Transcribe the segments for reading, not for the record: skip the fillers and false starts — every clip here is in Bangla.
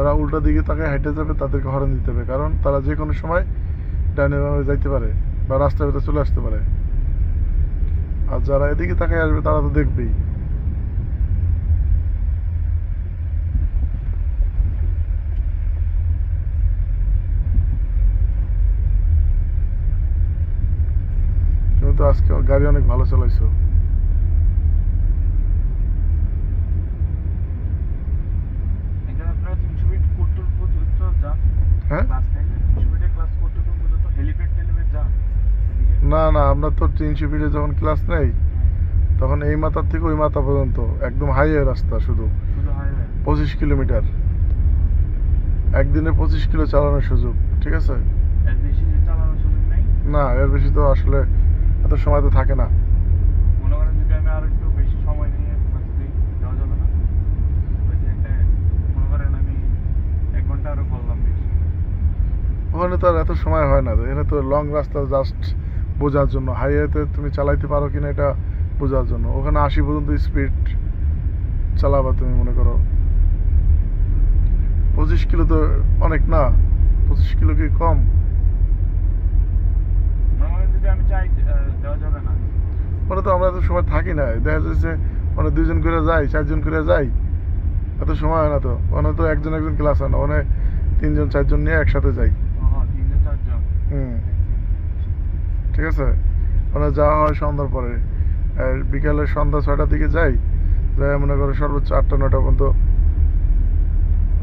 যারা উল্টা দিকে তাকে হেঁটে যাবে তাদেরকে হর্ন দিতে হবে, কারণ তারা যে কোনো সময় ডাইনে বামে যাইতে পারে বা রাস্তার ভিতরে চলে আসতে পারে। আর যারা এদিকে তাকে আসবে তারা তো দেখবেই। তুমি তো আজকে গাড়ি অনেক ভালো চালাইছো। এখানে আপনারা 300 ফিট কোট্টুর পর্যন্ত যান, হ্যাঁ, ক্লাস 9 300 ফিটের ক্লাস করতে তো মূলত হেলিপ্যাড টেলিপ্যাড যান এদিকে। না না, আমরা তো 300 ফিটে যখন ক্লাস নেই হ্যাঁ, তখন এই মাথার থেকে ওই মাথা পর্যন্ত একদম হাইওয়ে রাস্তা, শুধু শুধু হাইওয়ে। 25 কিলোমিটার। একদিনে 25 কিলো চালানোর সুযোগ, ঠিক আছে? এর বেশি চালানোর সুযোগ নেই। না, এর বেশি তো আসলে এত সময় তো থাকে না। মনে করেন যদি আমি আরো একটু বেশি সময় নিয়ে ক্লাস দিই, দেওয়া যাবে না? ওই যে একটা, মনে করেন আমি 1 ঘন্টা আরো করলাম বেশি। ওখানে তো আর এত সময় হয় না, এখানে তো লং রাস্তা জাস্ট বোঝার জন্য, হাইওয়েতে তুমি চালাইতে পারো কিনা এটা বোঝার জন্য। ওখানে 80 পর্যন্ত স্পিড চালাবা তুমি, মনে করো 25 কিলো তো অনেক না। 25 কিলো কি কম? মনে করেন যদি আমি চাই দেওয়া যাবে না। মানে তো আমরা এত সময় থাকি না, দেখা যাচ্ছে মানে 2 জন করে যাই, 4 জন করে যাই, এত সময় হয় না তো। ওখানে তো একজন একজন ক্লাস হয় না, ওখানে 3 জন 4 জন নিয়ে একসাথে যাই। হ্যাঁ, 3 জন 4 জন হুম, একদিন। ঠিক আছে। ওখানে যাওয়া হয় সন্ধ্যার পরে, আর বিকালে সন্ধ্যা 6টার দিকে যাই, যাই মনে করো সর্বোচ্চ 8টা 9টা পর্যন্ত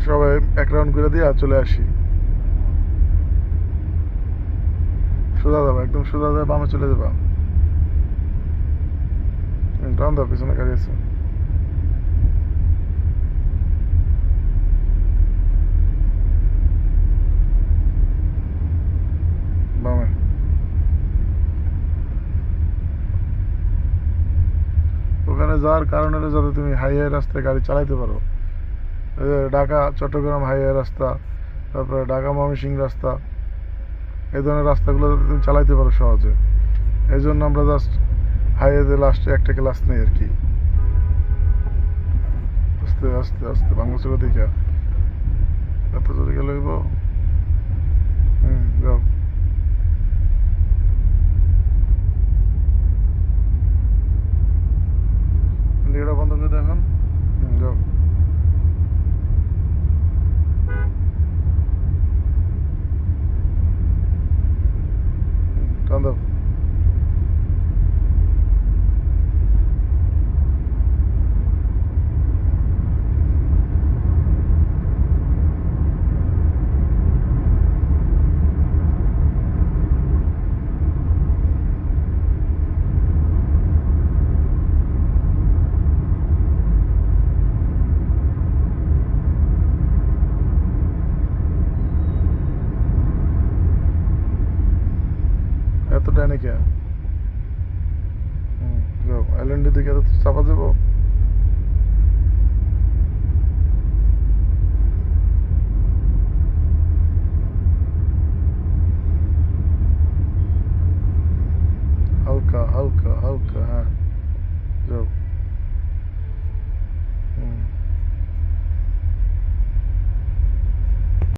সবাই এক রাউন্ড করে দিয়ে চলে আসি। সোজা যাবা, একদম সোজা যাবে, বামে চলে যাবা। টান দাও, পিছনে গাড়ি আছে। বামে। ওখানে যাওয়ার কারণ হলো যাতে তুমি হাইওয়ে রাস্তায় গাড়ি চালাইতে পারো। এই যে ঢাকা চট্টগ্রাম হাইওয়ে রাস্তা, তারপরে ঢাকা ময়মনসিংহ রাস্তা, এই ধরনের রাস্তাগুলো যাতে তুমি চালাইতে পারো সহজে, এই জন্য আমরা জাস্ট হাইওয়েতে লাস্টে একটা ক্লাস নেই আর কি। আস্তে আস্তে আস্তে বাংলা দেখে এত জোরে গেলে হইব। যাও। লিডার বন্ধ করে দাও এখন। যাও। টান দাও। এত ডাইনে কে? যাও, আইল্যান্ডের দিকে এত চাপা যাবো।